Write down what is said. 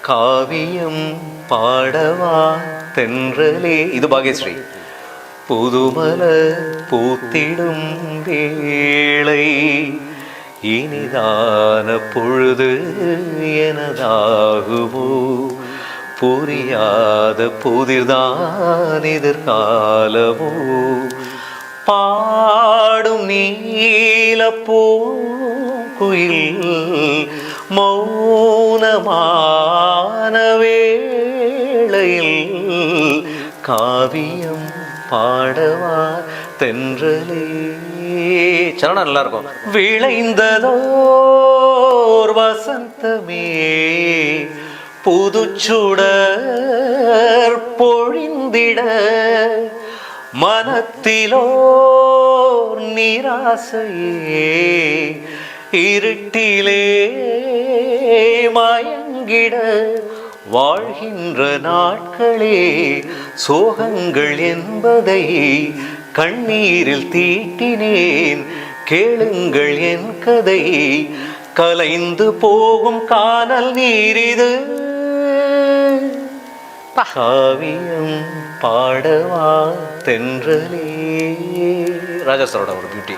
காவியம் பாடவா தென்றலே. இது பாக்யஸ்ரீ. புதுமல பூத்திடும் வேளை இனிதான பொழுது எனதாகுமோ, புரியாத புதிர்தான் எதிர்காலமோ, பாடும் நீலப்பூ குயில் மௌனமான வேளையில் காவியம் பாடவா தென்றலே. சரணம் நல்லா இருக்கும். விளைந்ததோர் வசந்தமே புதுச்சுடர் பொழிந்திட, மனத்திலோர் நிராசையே இருட்டிலே மயங்கிட, வாழ்கின்ற நாட்களே சோகங்கள் என்பதை கண்ணீரில் தீட்டினேன், கேளுங்கள் என் கதை. கலைந்து போகும் கானல் நீரிது, காவியம் பாடவா தென்றலே. ராஜாசரோட ஒரு பியூட்டி.